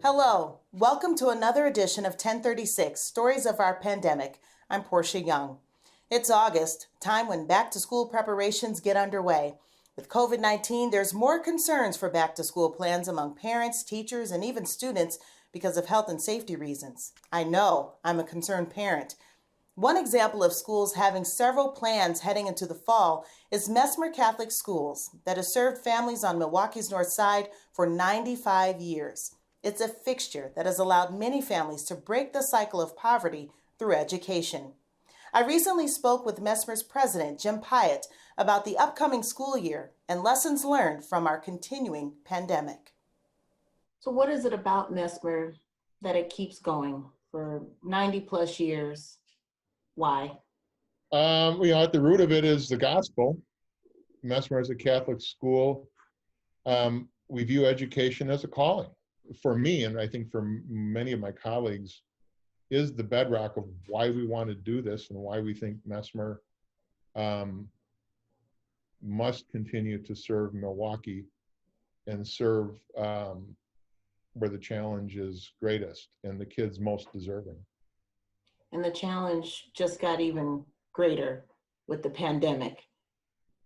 Hello, welcome to another edition of 1036, Stories of Our Pandemic. I'm Portia Young. It's August, time when back-to-school preparations get underway. With COVID-19, there's more concerns for back-to-school plans among parents, teachers, and even students because of health and safety reasons. I know, I'm a concerned parent. One example of schools having several plans heading into the fall is Messmer Catholic Schools that has served families on Milwaukee's North Side for 95 years. It's a fixture that has allowed many families to break the cycle of poverty through education. I recently spoke with Messmer's president, Jim Pyatt, about the upcoming school year and lessons learned from our continuing pandemic. So what is it about Messmer that it keeps going for 90 plus years? Why? At the root of it is the gospel. Messmer is a Catholic school. We view education as a calling. For me, and I think for many of my colleagues, is the bedrock of why we want to do this and why we think Messmer must continue to serve Milwaukee and serve where the challenge is greatest and the kids most deserving. And the challenge just got even greater with the pandemic.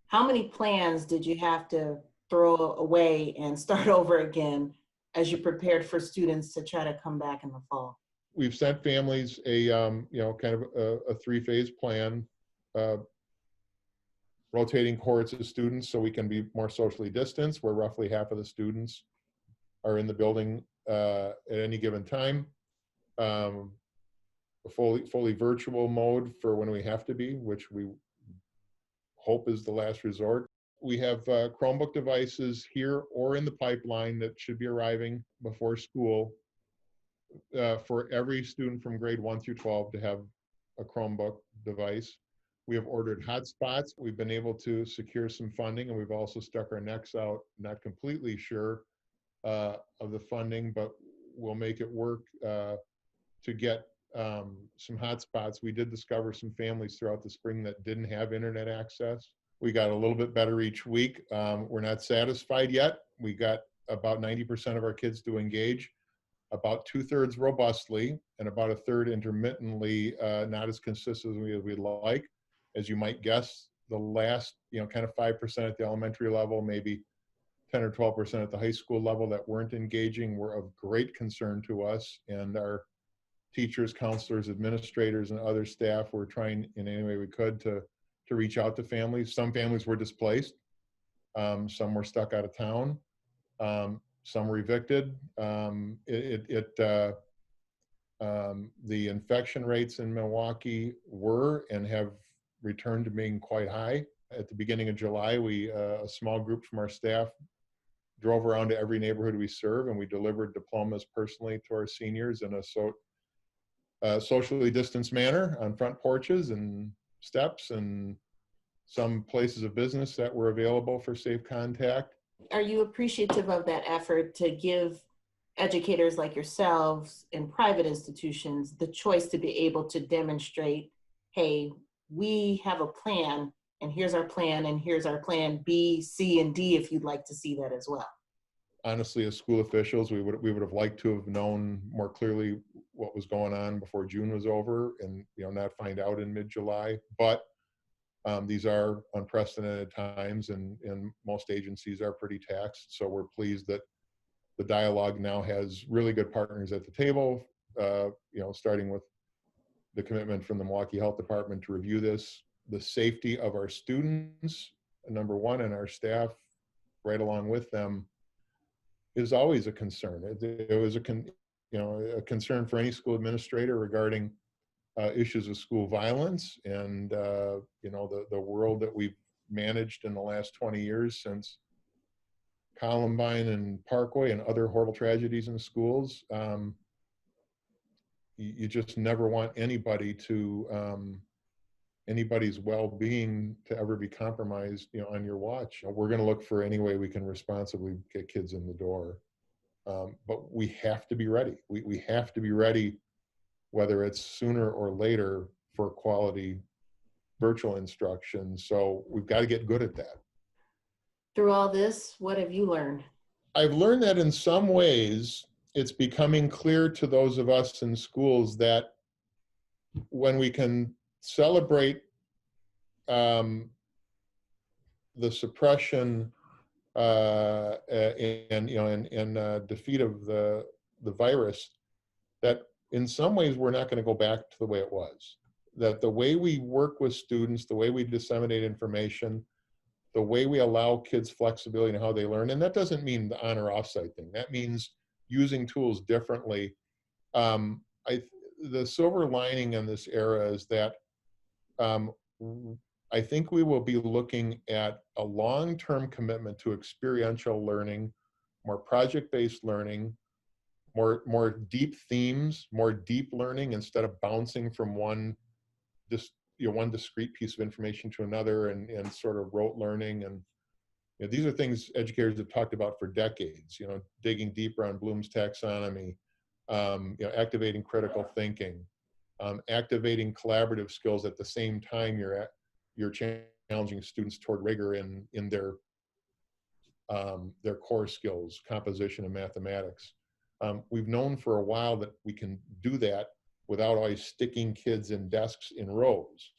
How many plans did you have to throw away and start over again as you prepared for students to try to come back in the fall? We've sent families a kind of a three-phase plan, rotating cohorts of students so we can be more socially distanced, where roughly half of the students are in the building at any given time. A fully virtual mode for when we have to be, which we hope is the last resort. We have Chromebook devices here or in the pipeline that should be arriving before school for every student from grade 1 through 12 to have a Chromebook device. We have ordered hotspots. We've been able to secure some funding, and we've also stuck our necks out, not completely sure of the funding, but we'll make it work to get some hotspots. We did discover some families throughout the spring that didn't have internet access. We got a little bit better each week. We're not satisfied yet. We got about 90% of our kids to engage, about 2/3 robustly, and about 1/3 intermittently, not as consistently as we'd like. As you might guess, the last, kind of 5% at the elementary level, maybe 10 or 12% at the high school level that weren't engaging were of great concern to us, and our teachers, counselors, administrators, and other staff were trying in any way we could to reach out to families. Some families were displaced. Some were stuck out of town. Some were evicted. The infection rates in Milwaukee were and have returned to being quite high. At the beginning of July, a small group from our staff drove around to every neighborhood we serve, and we delivered diplomas personally to our seniors in a socially distanced manner on front porches and steps and some places of business that were available for safe contact. Are you appreciative of that effort to give educators like yourselves in private institutions the choice to be able to demonstrate, hey, we have a plan, and here's our plan, and here's our plan B, C, and D if you'd like to see that as well? Honestly, as school officials, we would have liked to have known more clearly what was going on before June was over, and not find out in mid-July. But these are unprecedented times, and most agencies are pretty taxed. So we're pleased that the dialogue now has really good partners at the table. Starting with the commitment from the Milwaukee Health Department to review this, the safety of our students, number one, and our staff, right along with them, is always a concern. It was a concern for any school administrator regarding issues of school violence and the world that we've managed in the last 20 years since Columbine and Parkway and other horrible tragedies in schools. You just never want anybody to anybody's well-being to ever be compromised, on your watch. We're going to look for any way we can responsibly get kids in the door. But we have to be ready. We have to be ready, whether it's sooner or later, for quality virtual instruction. So we've got to get good at that. Through all this, what have you learned? I've learned that in some ways, it's becoming clear to those of us in schools that when we can celebrate the suppression and defeat of the virus, that in some ways we're not going to go back to the way it was. That the way we work with students, the way we disseminate information, the way we allow kids flexibility in how they learn, and that doesn't mean the on or off-site thing. That means using tools differently. The silver lining in this era is that I think we will be looking at a long-term commitment to experiential learning, more project-based learning, more deep themes, more deep learning instead of bouncing from one discrete piece of information to another and sort of rote learning. And these are things educators have talked about for decades, digging deeper on Bloom's taxonomy, activating critical thinking, activating collaborative skills at the same time you're challenging students toward rigor in their core skills, composition and mathematics. We've known for a while that we can do that without always sticking kids in desks in rows.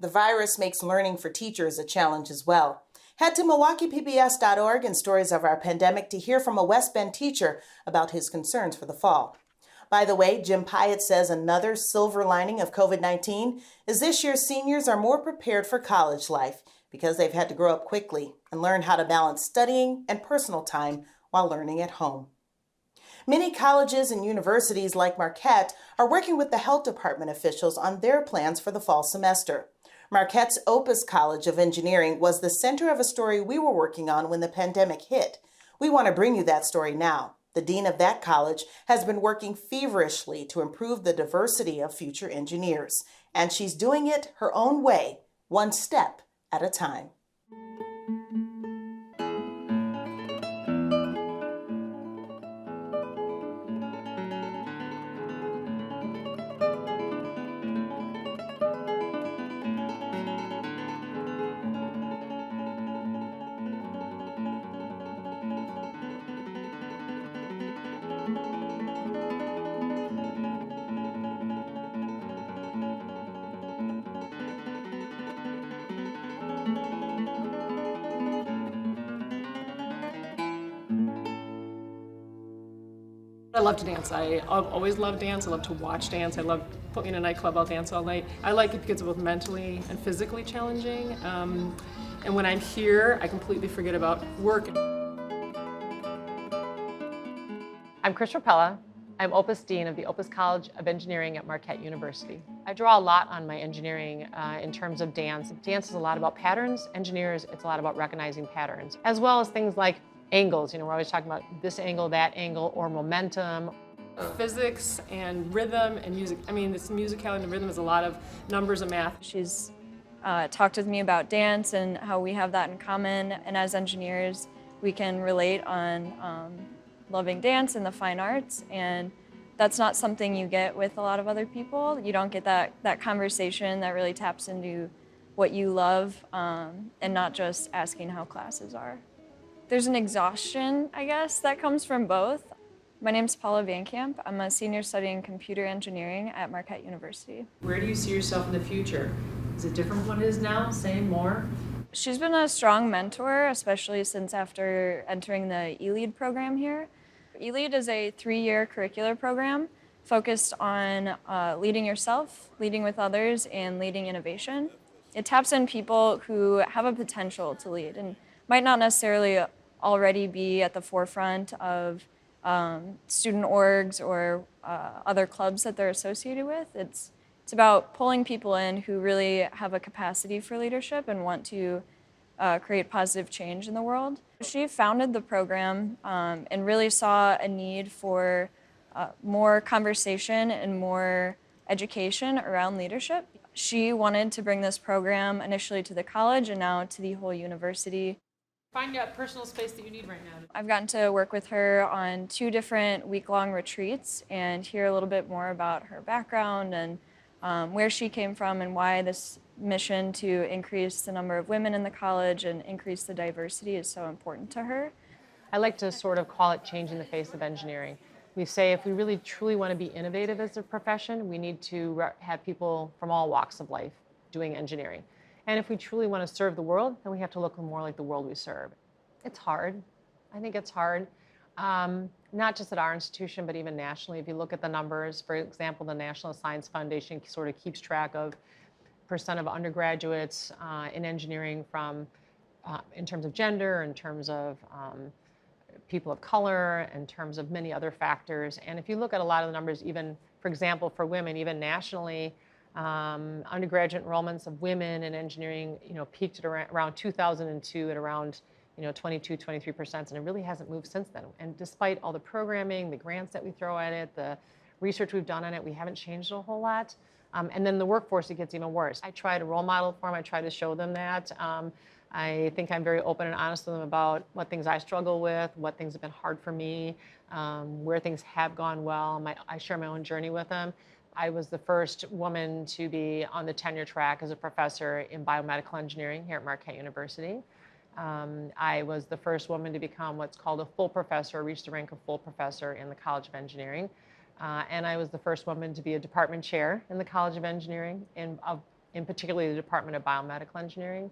The virus makes learning for teachers a challenge as well. Head to MilwaukeePBS.org and Stories of Our Pandemic to hear from a West Bend teacher about his concerns for the fall. By the way, Jim Pyatt says another silver lining of COVID-19 is this year's seniors are more prepared for college life because they've had to grow up quickly and learn how to balance studying and personal time while learning at home. Many colleges and universities like Marquette are working with the health department officials on their plans for the fall semester. Marquette's Opus College of Engineering was the center of a story we were working on when the pandemic hit. We want to bring you that story now. The dean of that college has been working feverishly to improve the diversity of future engineers, and she's doing it her own way, one step at a time. I love to dance. I've always loved dance. I love to watch dance. I love put me in a nightclub, I'll dance all night. I like it because it's both mentally and physically challenging. And when I'm here, I completely forget about work. I'm Chris Rapella. I'm Opus Dean of the Opus College of Engineering at Marquette University. I draw a lot on my engineering in terms of dance. Dance is a lot about patterns. Engineers, it's a lot about recognizing patterns, as well as things like angles. We're always talking about this angle, that angle, or momentum. Physics and rhythm and music. This musicality and rhythm is a lot of numbers and math. She's talked with me about dance and how we have that in common, and as engineers, we can relate on loving dance and the fine arts, and that's not something you get with a lot of other people. You don't get that conversation that really taps into what you love and not just asking how classes are. There's an exhaustion, I guess, that comes from both. My name's Paula Van Camp. I'm a senior studying computer engineering at Marquette University. Where do you see yourself in the future? Is it different from what it is now? Same, more? She's been a strong mentor, especially since after entering the eLead program here. eLead is a 3-year curricular program focused on leading yourself, leading with others, and leading innovation. It taps in people who have a potential to lead and might not necessarily already be at the forefront of student orgs or other clubs that they're associated with. It's about pulling people in who really have a capacity for leadership and want to create positive change in the world. She founded the program and really saw a need for more conversation and more education around leadership. She wanted to bring this program initially to the college and now to the whole university. Find that personal space that you need right now. I've gotten to work with her on 2 different week-long retreats and hear a little bit more about her background and where she came from and why this mission to increase the number of women in the college and increase the diversity is so important to her. I like to sort of call it changing the face of engineering. We say if we really truly want to be innovative as a profession, we need to have people from all walks of life doing engineering. And if we truly want to serve the world, then we have to look more like the world we serve. It's hard. I think it's hard. Not just at our institution, but even nationally. If you look at the numbers, for example, the National Science Foundation sort of keeps track of percent of undergraduates in engineering from, in terms of gender, in terms of people of color, in terms of many other factors. And if you look at a lot of the numbers, even, for example, for women, even nationally, undergraduate enrollments of women in engineering, peaked at around 2002 at around 22, 23%, and it really hasn't moved since then. And despite all the programming, the grants that we throw at it, the research we've done on it, we haven't changed a whole lot. And then the workforce, it gets even worse. I try to role model for them. I try to show them that. I think I'm very open and honest with them about what things I struggle with, what things have been hard for me, where things have gone well. I share my own journey with them. I was the first woman to be on the tenure track as a professor in biomedical engineering here at Marquette University. I was the first woman to become what's called a full professor, reach the rank of full professor in the College of Engineering. And I was the first woman to be a department chair in the College of Engineering, in particularly the Department of Biomedical Engineering.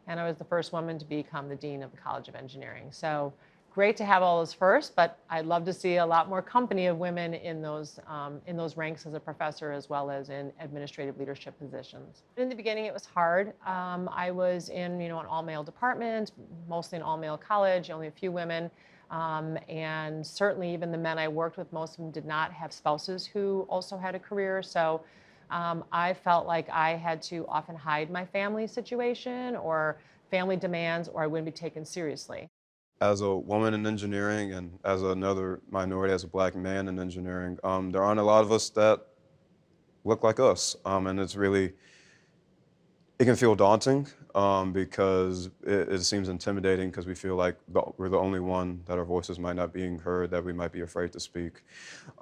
And I was the first woman to become the dean of the College of Engineering. So great to have all those first, but I'd love to see a lot more company of women in those ranks as a professor as well as in administrative leadership positions. In the beginning, it was hard. I was in an all-male department, mostly an all-male college, only a few women. And certainly even the men I worked with, most of them did not have spouses who also had a career. So I felt like I had to often hide my family situation or family demands, or I wouldn't be taken seriously. As a woman in engineering and as another minority, as a black man in engineering, there aren't a lot of us that look like us. And it can feel daunting because it seems intimidating because we feel like we're the only one that our voices might not being heard, that we might be afraid to speak.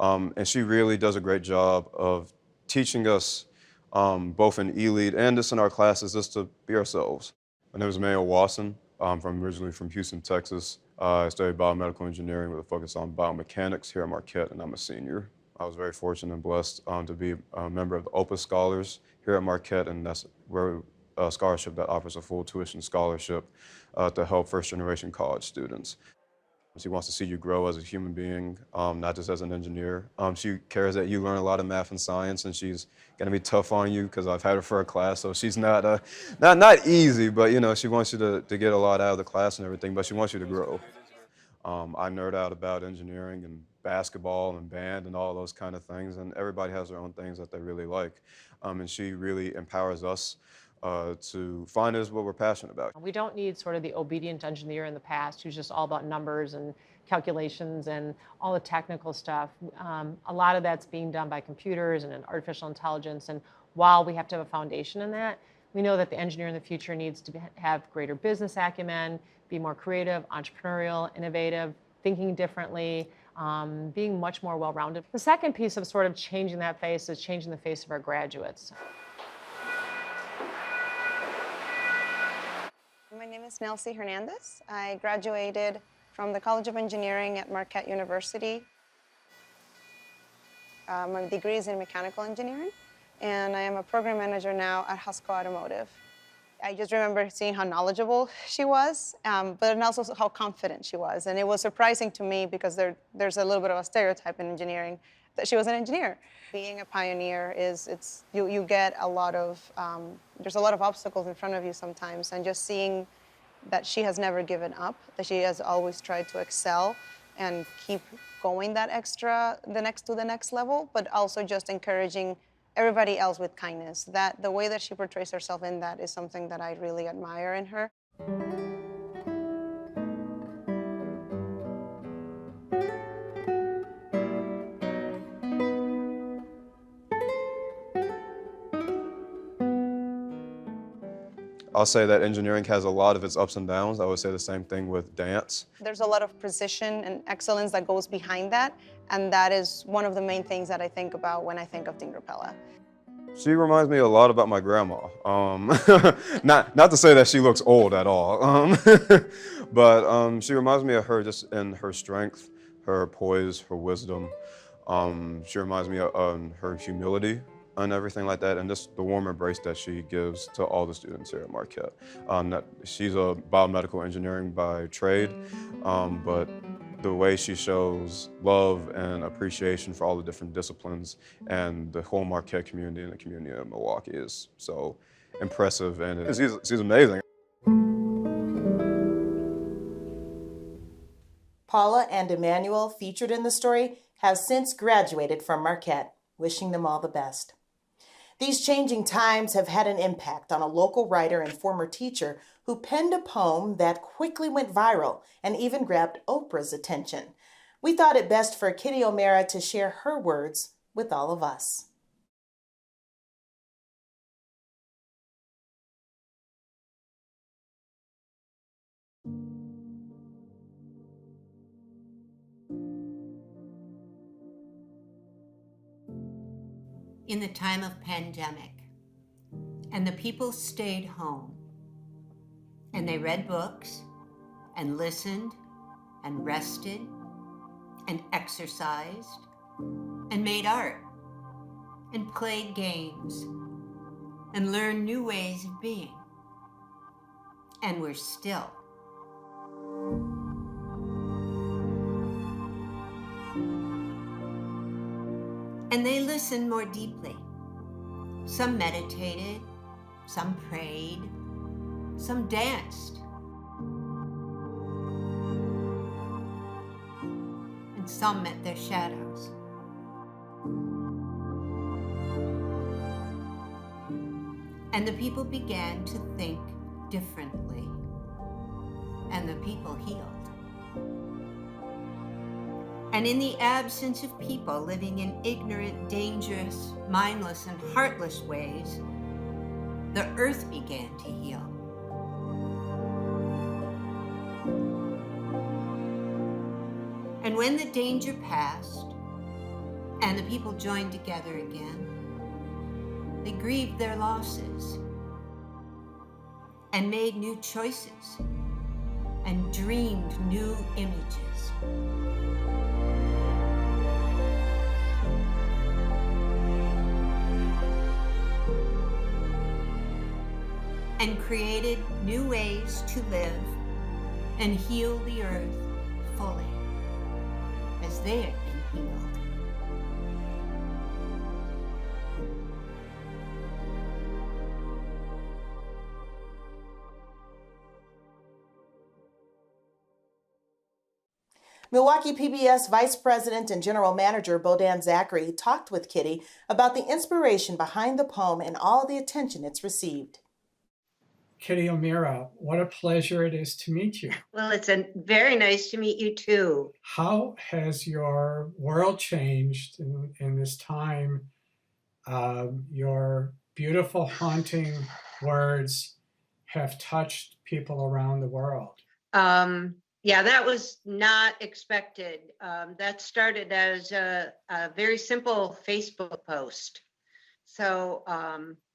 And she really does a great job of teaching us, both in E-Lead and just in our classes, just to be ourselves. My name is Mayo Wasson. I'm originally from Houston, Texas. I studied biomedical engineering with a focus on biomechanics here at Marquette, and I'm a senior. I was very fortunate and blessed to be a member of the Opus Scholars here at Marquette, and that's a scholarship that offers a full tuition scholarship to help first-generation college students. She wants to see you grow as a human being, not just as an engineer. She cares that you learn a lot of math and science, and she's going to be tough on you because I've had her for a class, so she's not easy, but she wants you to get a lot out of the class and everything, but she wants you to grow. I nerd out about engineering and basketball and band and all those kind of things, and everybody has their own things that they really like, and she really empowers us to find us what we're passionate about. We don't need sort of the obedient engineer in the past who's just all about numbers and calculations and all the technical stuff. A lot of that's being done by computers and artificial intelligence, and while we have to have a foundation in that, we know that the engineer in the future needs to have greater business acumen, be more creative, entrepreneurial, innovative, thinking differently, being much more well-rounded. The second piece of sort of changing that face is changing the face of our graduates. My name is Nelsie Hernandez. I graduated from the College of Engineering at Marquette University. My degree is in mechanical engineering, and I am a program manager now at Husco Automotive. I just remember seeing how knowledgeable she was, but also how confident she was. And it was surprising to me because there's a little bit of a stereotype in engineering that she was an engineer. Being a pioneer you get a lot of, there's a lot of obstacles in front of you sometimes, and just seeing that she has never given up, that she has always tried to excel and keep going that to the next level, but also just encouraging everybody else with kindness. That the way that she portrays herself in that is something that I really admire in her. I'll say that engineering has a lot of its ups and downs. I would say the same thing with dance. There's a lot of precision and excellence that goes behind that, and that is one of the main things that I think about when I think of Tinkerpella. She reminds me a lot about my grandma. Not to say that she looks old at all, but she reminds me of her just in her strength, her poise, her wisdom. She reminds me of her humility and everything like that, and just the warm embrace that she gives to all the students here at Marquette. She's a biomedical engineering by trade, but the way she shows love and appreciation for all the different disciplines and the whole Marquette community and the community of Milwaukee is so impressive, and she's amazing. Paula and Emmanuel, featured in the story, have since graduated from Marquette, wishing them all the best. These changing times have had an impact on a local writer and former teacher who penned a poem that quickly went viral and even grabbed Oprah's attention. We thought it best for Kitty O'Mara to share her words with all of us. In the time of pandemic, and the people stayed home, and they read books, and listened, and rested, and exercised, and made art, and played games, and learned new ways of being, and were still. And they listened more deeply. Some meditated, some prayed, some danced, and some met their shadows. And the people began to think differently, and the people healed. And in the absence of people living in ignorant, dangerous, mindless, and heartless ways, the earth began to heal. And when the danger passed, and the people joined together again, they grieved their losses, and made new choices, and dreamed new images. And created new ways to live and heal the earth fully, as they had been healed. Milwaukee PBS Vice President and General Manager Bodan Zachary talked with Kitty about the inspiration behind the poem and all the attention it's received. Kitty O'Mara, what a pleasure it is to meet you. Well, it's very nice to meet you too. How has your world changed in this time? Your beautiful, haunting words have touched people around the world. Yeah, that was not expected. That started as a very simple Facebook post. So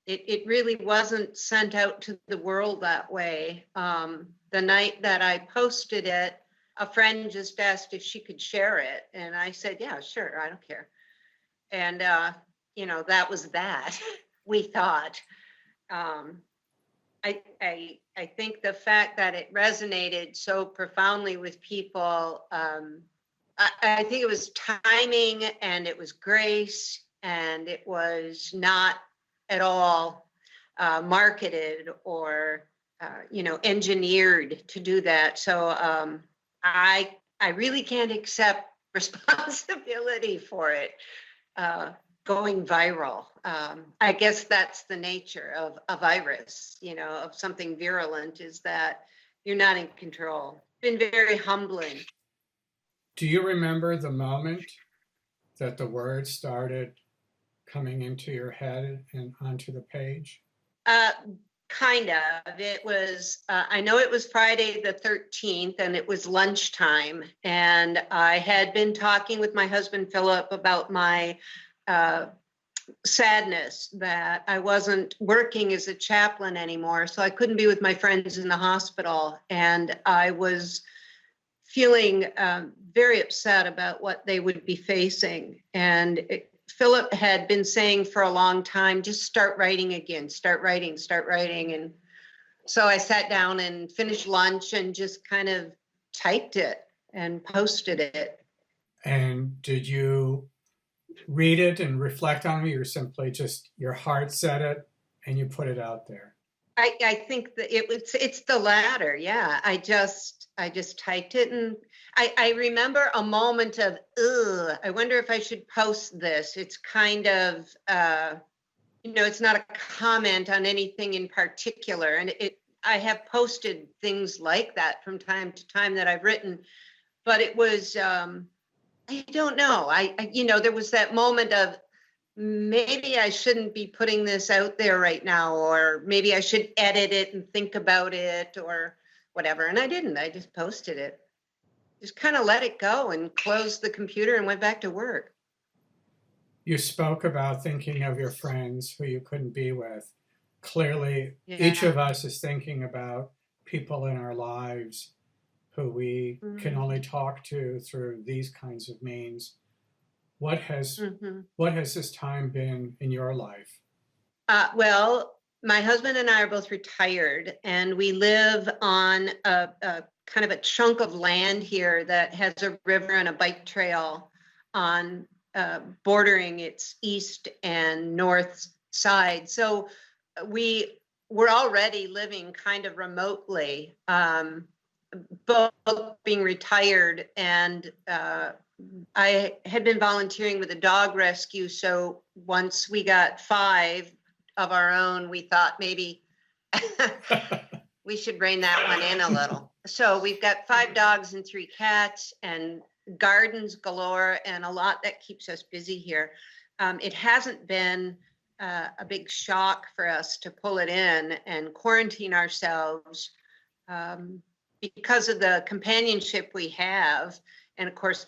it really wasn't sent out to the world that way. The night that I posted it, a friend just asked if she could share it. And I said, yeah, sure, I don't care. And, that was that, we thought. I think the fact that it resonated so profoundly with people, I think it was timing, and it was grace, and it was not at all marketed or engineered to do that. So I really can't accept responsibility for it going viral. I guess that's the nature of a virus, of something virulent, is that you're not in control. It's been very humbling. Do you remember the moment that the words started coming into your head and onto the page? Kind of. It was, I know it was Friday the 13th and it was lunchtime. And I had been talking with my husband, Philip, about my sadness that I wasn't working as a chaplain anymore. So I couldn't be with my friends in the hospital. And I was feeling very upset about what they would be facing. And Philip had been saying for a long time, just start writing again, start writing, start writing. And so I sat down and finished lunch and just kind of typed it and posted it. And did you read it and reflect on it, or simply just your heart said it and you put it out there? I think that it's the latter. Yeah. I just typed it, and I remember a moment of, ugh, I wonder if I should post this. It's kind of, it's not a comment on anything in particular. And I have posted things like that from time to time that I've written, but it was, I don't know. There was that moment of, maybe I shouldn't be putting this out there right now, or maybe I should edit it and think about it or whatever. And I didn't. I just posted it. Just kind of let it go and closed the computer and went back to work. You spoke about thinking of your friends who you couldn't be with. Clearly, Yeah. each of us is thinking about people in our lives who we can only talk to through these kinds of means. What has this time been in your life? Well, my husband and I are both retired, and we live on a kind of a chunk of land here that has a river and a bike trail on bordering its east and north side. So we're already living kind of remotely, both being retired, and I had been volunteering with a dog rescue. So once we got 5 of our own, we thought maybe we should rein that one in a little. So we've got 5 dogs and 3 cats and gardens galore, and a lot that keeps us busy here. It hasn't been a big shock for us to pull it in and quarantine ourselves because of the companionship we have. And of course,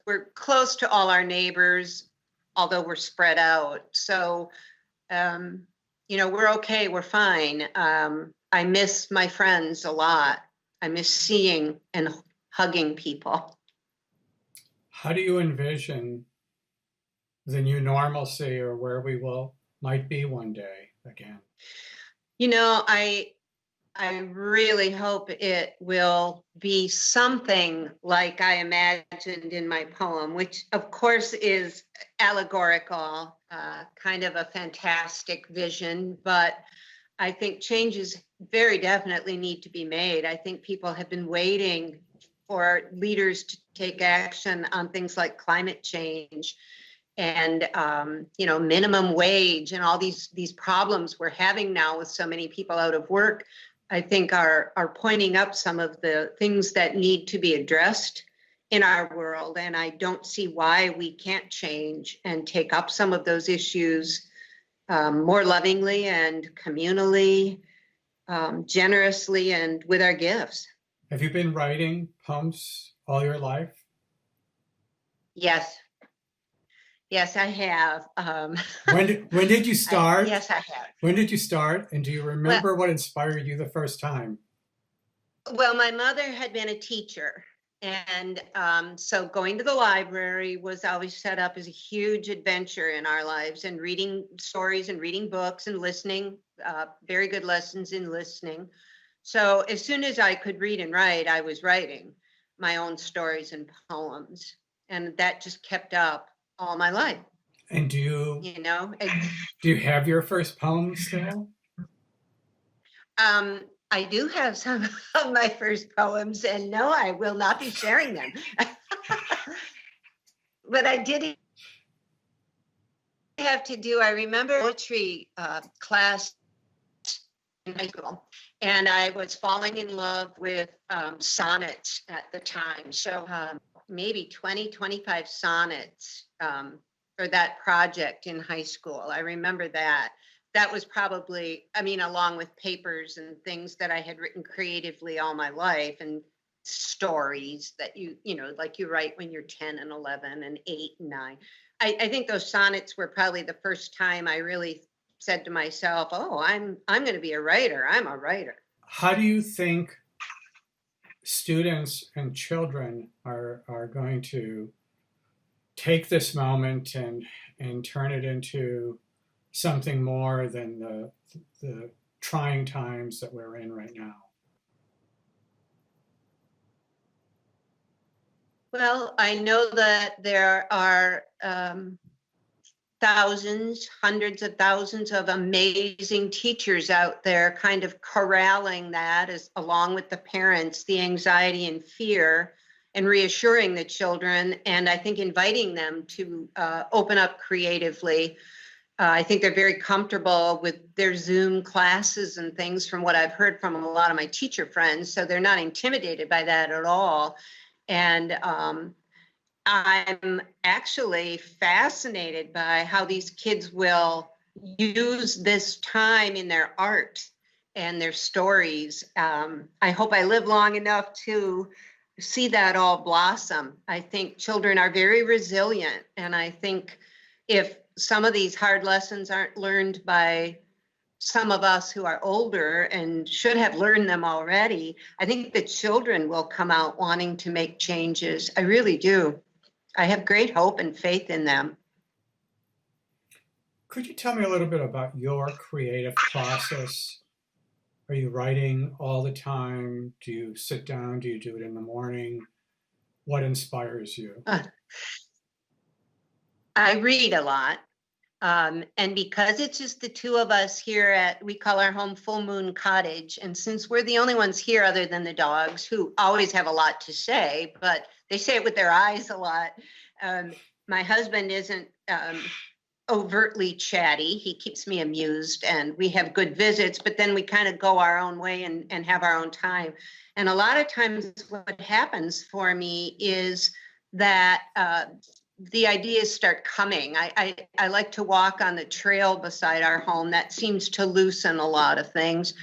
we're close to all our neighbors, although we're spread out. So, we're okay. We're fine. I miss my friends a lot. I miss seeing and hugging people. How do you envision the new normalcy, or where we might be one day again? I really hope it will be something like I imagined in my poem, which of course is allegorical, kind of a fantastic vision, but I think changes very definitely need to be made. I think people have been waiting for leaders to take action on things like climate change and minimum wage and all these problems we're having now with so many people out of work. I think are pointing up some of the things that need to be addressed in our world. And I don't see why we can't change and take up some of those issues more lovingly and communally, generously, and with our gifts. Have you been writing poems all your life? Yes. Yes, I have. When did you start? Yes, I have. When did you start? And do you remember what inspired you the first time? Well, my mother had been a teacher. And so going to the library was always set up as a huge adventure in our lives, and reading stories and reading books and listening, very good lessons in listening. So as soon as I could read and write, I was writing my own stories and poems. And that just kept up all my life. And do you have your first poem still? I do have some of my first poems, and no, I will not be sharing them. But I did have to do, I remember poetry class in high school, and I was falling in love with sonnets at the time. So maybe 25 sonnets for that project in high school. I remember that. that was probably, I mean, along with papers and things that I had written creatively all my life, and stories that you know, like you write when you're 10 and 11 and 8 and 9. I think those sonnets were probably the first time I really said to myself, oh, I'm going to be a writer. I'm a writer. How do you think students and children are going to take this moment and turn it into something more than the trying times that we're in right now? Well, I know that there are thousands, hundreds of thousands of amazing teachers out there kind of corralling that, as along with the parents, the anxiety and fear, and reassuring the children, and I think inviting them to open up creatively. I think they're very comfortable with their Zoom classes and things, from what I've heard from a lot of my teacher friends, so they're not intimidated by that at all. And I'm actually fascinated by how these kids will use this time in their art and their stories. I hope I live long enough to see that all blossom. I think children are very resilient, and I think if some of these hard lessons aren't learned by some of us who are older and should have learned them already, I think the children will come out wanting to make changes. I really do. I have great hope and faith in them. Could you tell me a little bit about your creative process? Are you writing all the time? Do you sit down? Do you do it in the morning? What inspires you? I read a lot. And because it's just the two of us here at, we call our home Full Moon Cottage. And since we're the only ones here other than the dogs, who always have a lot to say, but they say it with their eyes a lot. My husband isn't overtly chatty. He keeps me amused, and we have good visits, but then we kind of go our own way and have our own time. And a lot of times what happens for me is that the ideas start coming. I like to walk on the trail beside our home. That seems to loosen a lot of things,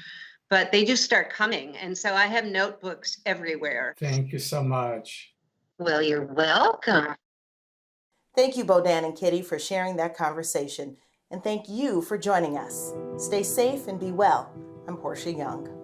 but they just start coming. And so I have notebooks everywhere. Thank you so much. Well, you're welcome. Thank you, Bodan and Kitty, for sharing that conversation. And thank you for joining us. Stay safe and be well. I'm Portia Young.